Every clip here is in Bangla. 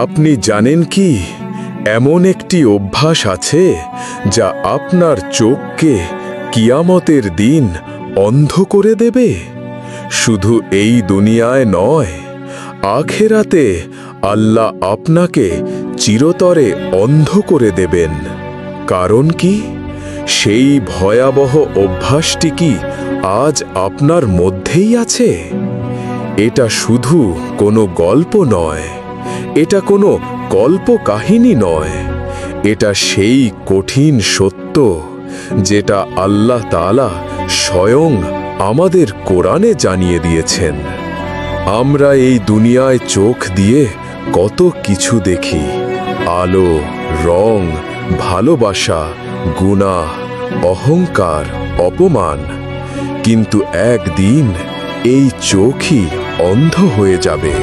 আপনি জানেন কি, এমন একটি অভ্যাস আছে যা আপনার চোখকে কিয়ামতের দিন অন্ধ করে দেবে। শুধু এই দুনিয়ায় নয়, আখেরাতে আল্লাহ আপনাকে চিরতরে অন্ধ করে দেবেন। কারণ কি? সেই ভয়াবহ অভ্যাসটি কি আজ আপনার মধ্যেই আছে? এটা শুধু কোনো গল্প নয়, এটা কোনো কল্পকাহিনী নয়, এটা সেই কঠিন সত্য যেটা আল্লাহ তাআলা স্বয়ং আমাদের কোরআনে জানিয়ে দিয়েছেন। আমরা এই দুনিয়ায় চোখ দিয়ে কত কিছু দেখি, আলো, রং, ভালোবাসা, গুনাহ, অহংকার, অপমান। কিন্তু একদিন এই চোখই অন্ধ হয়ে যাবে।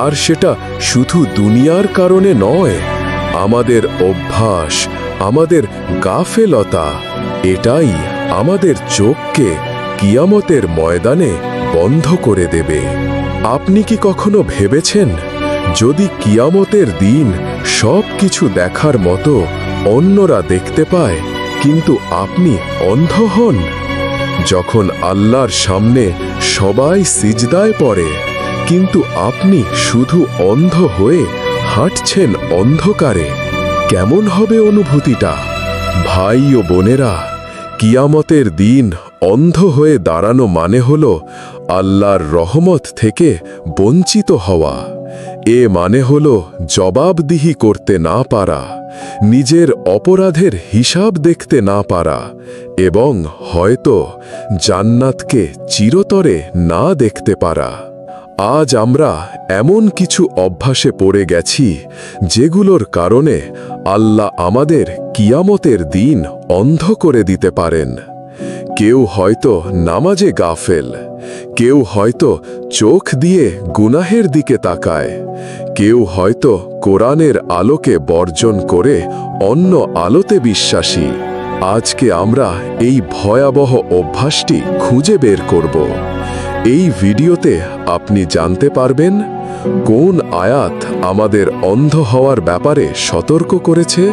আর সেটা শুধু দুনিয়ার কারণে নয়, আমাদের অভ্যাস, আমাদের গাফেলতা, এটাই আমাদের চোখকে কিয়ামতের ময়দানে বন্ধ করে দেবে। আপনি কি কখনো ভেবেছেন, যদি কিয়ামতের দিন সব কিছু দেখার মতো অন্যরা দেখতে পায়, কিন্তু আপনি অন্ধ হন? যখন আল্লাহর সামনে সবাই সিজদায় পড়ে, কিন্তু আপনি শুধু অন্ধ হয়ে হাঁটছেন অন্ধকারে, কেমন হবে অনুভূতিটা? ভাই ও বোনেরা, কিয়ামতের দিন অন্ধ হয়ে দাঁড়ানো মানে হল আল্লাহর রহমত থেকে বঞ্চিত হওয়া। এ মানে হল জবাবদিহি করতে না পারা, নিজের অপরাধের হিসাব দেখতে না পারা, এবং হয়তো জান্নাতকে চিরতরে না দেখতে পারা। আজ আমরা এমন কিছু অভ্যাসে পড়ে গেছি যেগুলোর কারণে আল্লাহ আমাদের কিয়ামতের দিন অন্ধ করে দিতে পারেন। কেউ হয়তো নামাজে গাফেল, কেউ হয়তো চোখ দিয়ে গুনাহের দিকে তাকায়, কেউ হয়তো কোরআনের আলোকে বর্জন করে অন্য আলোতে বিশ্বাসী। আজকে আমরা এই ভয়াবহ অভ্যাসটি খুঁজে বের করব। এই ভিডিওতে আপনি জানতে পারবেন কোন আয়াত আমাদের অন্ধ হওয়ার ব্যাপারে সতর্ক করেছে,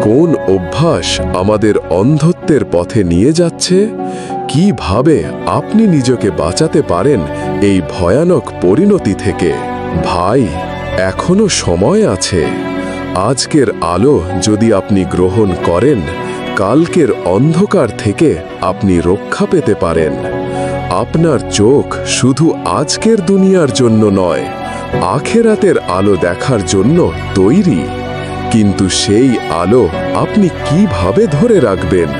কোন অভ্যাস আমাদের অন্ধত্বের পথে নিয়ে যাচ্ছে, কিভাবে আপনি নিজেকে বাঁচাতে পারেন এই ভয়ানক পরিণতি থেকে। ভাই, এখনো সময় আছে। আজকের আলো যদি আপনি গ্রহণ করেন, কালকের অন্ধকার থেকে আপনি রক্ষা পেতে পারেন। আপনার চোখ শুধু আজকের দুনিয়ার জন্য নয়, আখেরাতের আলো দেখার জন্য তৈরি। কিন্তু সেই আলো আপনি কিভাবে ধরে রাখবেন?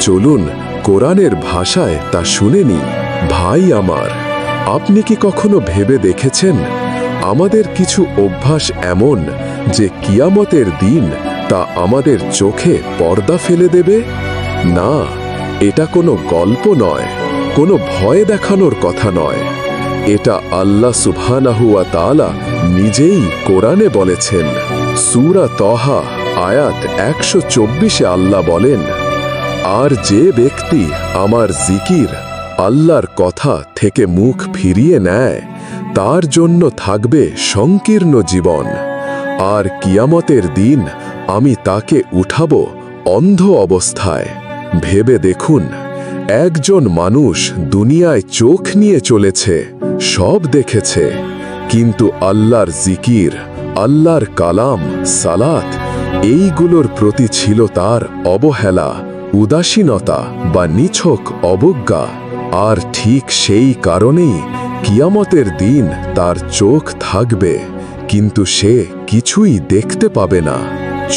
চলুন কোরআনের ভাষায় তা শুনে নিই। ভাই আমার, আপনি কি কখনো ভেবে দেখেছেন, আমাদের কিছু অভ্যাস এমন যে কিয়ামতের দিন তা আমাদের চোখে পর্দা ফেলে দেবে? না, এটা কোনো গল্প নয়, কোনো ভয় দেখানোর কথা নয়। এটা আল্লাহ সুবহানাহু ওয়া তাআলা নিজেই কোরআনে বলেছেন। সূরা তহা আয়াত 124-এ আল্লাহ বলেন, আর যে ব্যক্তি আমার জিকির, আল্লাহর কথা থেকে মুখ ফিরিয়ে নেয়, তার জন্য থাকবে সংকীর্ণ জীবন। আর কিয়ামতের দিন আমি তাকে উঠাবো অন্ধ অবস্থায়। ভেবে দেখুন, একজন মানুষ দুনিয়ায় চোখ নিয়ে চলেছে, সব দেখেছে, কিন্তু আল্লাহর জিকির, আল্লাহর কালাম, সালাত, এইগুলোর প্রতি ছিল তার অবহেলা, উদাসীনতা বা নিছক অবজ্ঞা। আর ঠিক সেই কারণেই কিয়ামতের দিন তার চোখ থাকবে, কিন্তু সে কিছুই দেখতে পাবে না।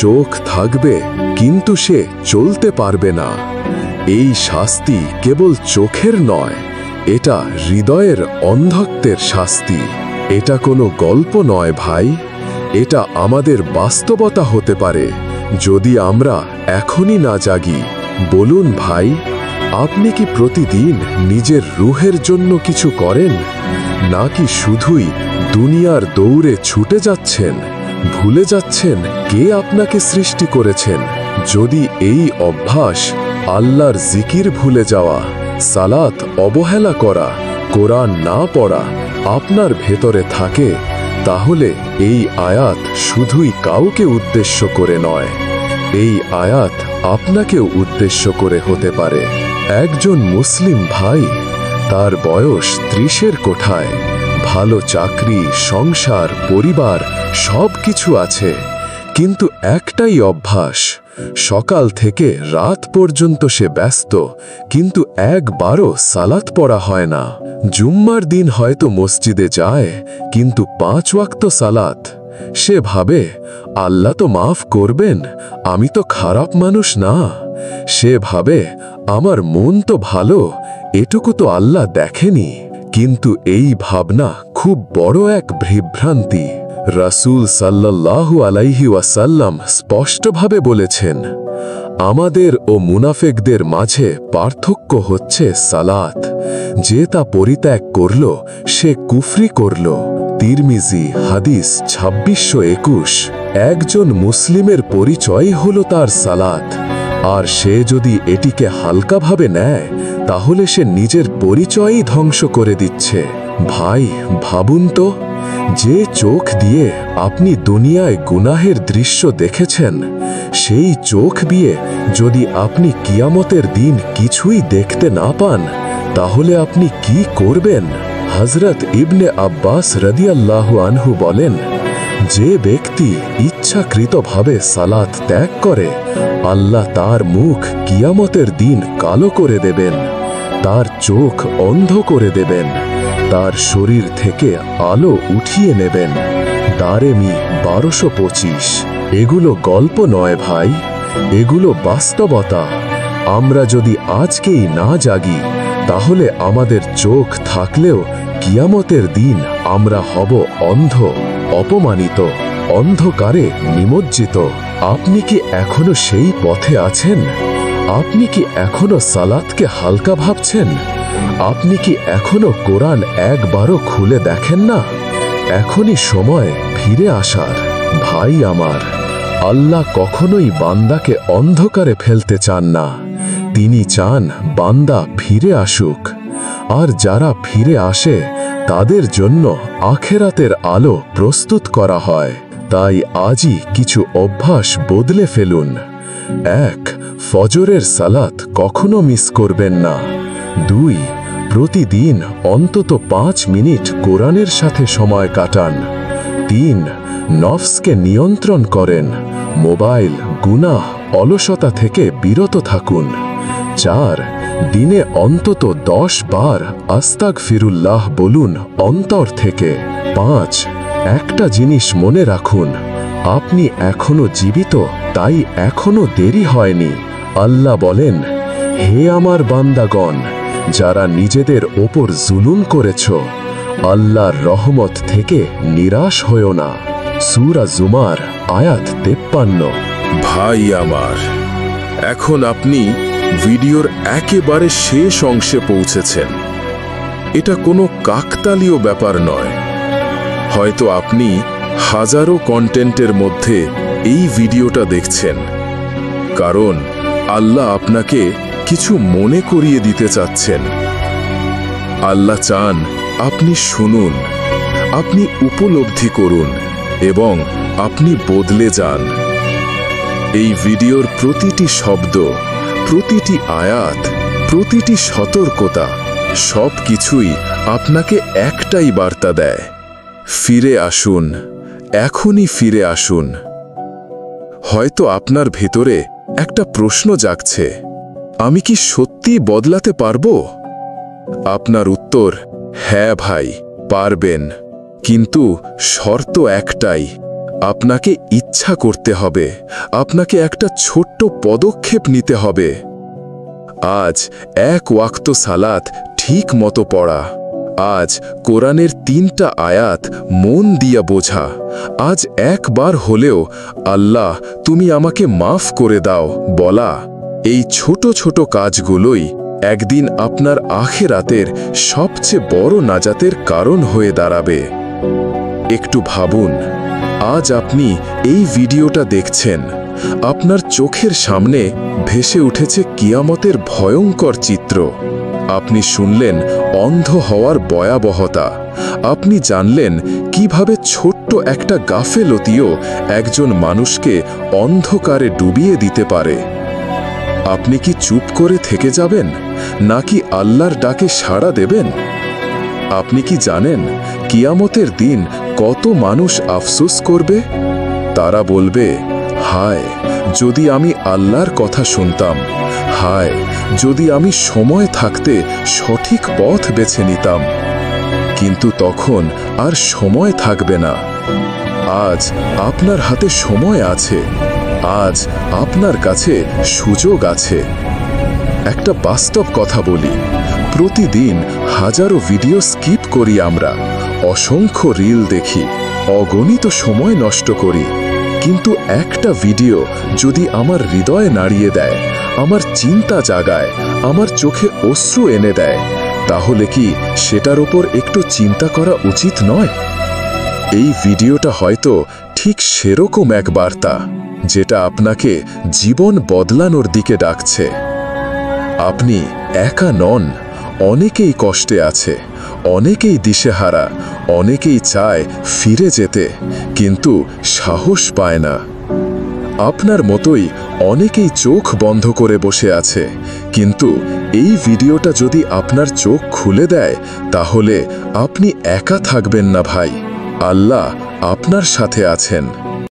চোখ থাকবে, কিন্তু সে চলতে পারবে না। এই শাস্তি কেবল চোখের নয়, এটা হৃদয়ের অন্ধত্বের শাস্তি। এটা কোনো গল্প নয় ভাই, এটা আমাদের বাস্তবতা হতে পারে যদি আমরা এখনই না জাগি। বলুন ভাই, আপনি কি প্রতিদিন নিজের রুহের জন্য কিছু করেন, নাকি শুধুই দুনিয়ার দৌড়ে ছুটে যাচ্ছেন, ভুলে যাচ্ছেন কে আপনাকে সৃষ্টি করেছেন? যদি এই অভ্যাস, আল্লাহর জিকির ভুলে যাওয়া, সালাত অবহেলা করা, কোরআন না পড়া আপনার ভেতরে থাকে, তাহলে এই আয়াত শুধুই কাউকে উদ্দেশ্য করে নয়, এই আয়াত আপনাকেও উদ্দেশ্য করে হতে পারে। একজন মুসলিম ভাই, তার বয়স 30-এর কোঠায়, ভালো চাকরি, সংসার, পরিবার সবকিছু আছে, কিন্তু একটাই অভ্যাস, সকাল থেকে রাত পর্যন্ত সে ব্যস্ত, কিন্তু একবারও সালাত পড়া হয় না। জুম্মার দিন হয়তো মসজিদে যায়, কিন্তু 5 ওয়াক্ত সালাত। সে ভাবে, আল্লাহ তো মাফ করবেন, আমি তো খারাপ মানুষ না। সে ভাবে, আমার মন তো ভালো, এটুকু তো আল্লাহ দেখেনি। কিন্তু এই ভাবনা খুব বড় এক বিভ্রান্তি। রাসূল সাল্লাল্লাহু আলাইহি ওয়াসাল্লাম স্পষ্টভাবে বলেছেন, আমাদের ও মুনাফিকদের মাঝে পার্থক্য হচ্ছে সালাত। যে তা পরিত্যাগ করল, সে কুফরি করল। তিরমিজি হাদিস 2621। একজন মুসলিমের পরিচয় হলো তার সালাত, আর সে যদি এটিকে হালকাভাবে নেয়, তাহলে সে নিজের পরিচয়ই ধ্বংস করে দিচ্ছে। ভাই, ভাবুন তো, যে চোখ দিয়ে আপনি দুনিয়ায় গুনাহের দৃশ্য দেখেছেন, সেই চোখ দিয়ে যদি আপনি কিয়ামতের দিন কিছুই দেখতে না পান, তাহলে আপনি কি করবেন? হযরত ইবনে আব্বাস রাদিয়াল্লাহু আনহু বলেন, যে ব্যক্তি ইচ্ছাকৃতভাবে সালাত ত্যাগ করে, আল্লাহ তার মুখ কিয়ামতের দিন কালো করে দেবেন, তার চোখ অন্ধ করে দেবেন, তার শরীর থেকে আলো উঠিয়ে নেবেন। দারেমি 1225। এগুলো গল্প নয় ভাই, এগুলো বাস্তবতা। আমরা যদি আজকেই না জাগি, তাহলে আমাদের চোখ থাকলেও কিয়ামতের দিন আমরা হব অন্ধ, অপমানিত, অন্ধকারে নিমজ্জিত। আপনি কি এখনো সেই পথে আছেন? আপনি কি এখনো সালাতকে হালকা ভাবছেন? আপনি কি এখনো কোরআন একবারও খুলে দেখেন না? এখনই সময় ফিরে আসার। ভাই আমার, আল্লাহ কখনোই বান্দাকে অন্ধকারে ফেলতে চান না। তিনি চান বান্দা ফিরে আসুক, আর যারা ফিরে আসে তাদের জন্য আখেরাতের আলো প্রস্তুত করা হয়। তাই আজই কিছু অভ্যাস বদলে ফেলুন। 1. ফজরের সালাত কখনো মিস করবেন না। 2. প্রতিদিন অন্তত 5 মিনিট কোরআনের সাথে সময় কাটান। 3. নফসকে নিয়ন্ত্রণ করেন, মোবাইল, গুনাহ, অলসতা থেকে বিরত থাকুন। 4. দিনে অন্তত 10 বার আস্তাগফিরুল্লাহ বলুন অন্তর থেকে। 5. একটা জিনিস মনে রাখুন, আপনি এখনো জীবিত, তাই এখনো দেরি হয়নি। আল্লাহ বলেন, হে আমার বান্দাগণ, যারা নিজেদের ওপর জুলুম করেছ, আল্লাহর রহমত থেকে নিরাশ হয়ো না। সূরা জুমার আয়াত 53। ভাই আমার, এখন আপনি ভিডিওর একেবারে শেষ অংশে পৌঁছেছেন। এটা কোনো কাকতালীয় ব্যাপার নয়। হয়তো আপনি হাজারো কন্টেন্টের মধ্যে এই ভিডিওটা দেখছেন, কারণ আল্লাহ আপনাকে কিছু মনে করিয়ে দিতে চাচ্ছেন। আল্লাহ চান আপনি শুনুন, আপনি উপলব্ধি করুন এবং আপনি বদলে যান। এই ভিডিওর প্রতিটি শব্দ, প্রতিটি আয়াত, প্রতিটি সতর্কতা, সব কিছুই আপনাকে একটাই বার্তা দেয়, ফিরে আসুন, এখনই ফিরে আসুন। হয়তো আপনার ভেতরে একটা প্রশ্ন জাগছে, আমি কি সত্যি বদলাতে পারবো? আপনার উত্তর, হ্যাঁ ভাই, পারবেন, কিন্তু শর্ত একটাই, আপনাকে ইচ্ছা করতে হবে, আপনাকে একটা ছোট্ট পদক্ষেপ নিতে হবে। আজ 1 ওয়াক্ত সালাত ঠিক মতো পড়া, আজ কোরআনের 3টা আয়াত মন দিয়া বোঝা, আজ একবার হলেও আল্লাহ তুমি আমাকে মাফ করে দাও বলা। এই ছোট ছোট কাজগুলোই একদিন আপনার আখিরাতের সবচেয়ে বড় নাজাতের কারণ হয়ে দাঁড়াবে। একটু ভাবুন, আজ আপনি এই ভিডিওটা দেখছেন, আপনার চোখের সামনে ভেসে উঠেছে কিয়ামতের ভয়ঙ্কর চিত্র, আপনি শুনলেন অন্ধ হওয়ার ভয়াবহতা। আপনি জানলেন কিভাবে ছোট্ট একটা গাফেলতিও একজন মানুষকে অন্ধকারে ডুবিয়ে দিতে পারে। আপনি কি চুপ করে থেকে যাবেন, নাকি আল্লাহর ডাকে সাড়া দেবেন? আপনি কি জানেন কিয়ামতের দিন কত মানুষ আফসোস করবে? তারা বলবে, হায় যদি আমি আল্লাহর কথা শুনতাম, হায় যদি আমি সময় থাকতে সঠিক পথ বেছে নিতাম। কিন্তু তখন আর সময় থাকবে না। আজ আপনার হাতে সময় আছে, আজ আপনার কাছে সুযোগ আছে। একটা বাস্তব কথা বলি, প্রতিদিন হাজারো ভিডিও স্কিপ করি আমরা, অসংখ্য রিল দেখি, অগণিত সময় নষ্ট করি। কিন্তু একটা ভিডিও যদি আমার হৃদয়ে নাড়িয়ে দেয়, আমার চিন্তা জাগায়, আমার চোখে অশ্রু এনে দেয়, তাহলে কি সেটার ওপর একটু চিন্তা করা উচিত নয়? এই ভিডিওটা হয়তো ঠিক সেরকম এক বার্তা, যেটা আপনাকে জীবন বদলানোর দিকে ডাকছে। আপনি একা নন, অনেকেই কষ্টে আছে, অনেকেই দিশেহারা, অনেকেই চায় ফিরে যেতে, কিন্তু সাহস পায় না। আপনার মতোই অনেকেই চোখ বন্ধ করে বসে আছে, কিন্তু এই ভিডিওটা যদি আপনার চোখ খুলে দেয়, তাহলে আপনি একা থাকবেন না ভাই। আল্লাহ আপনার সাথে আছেন।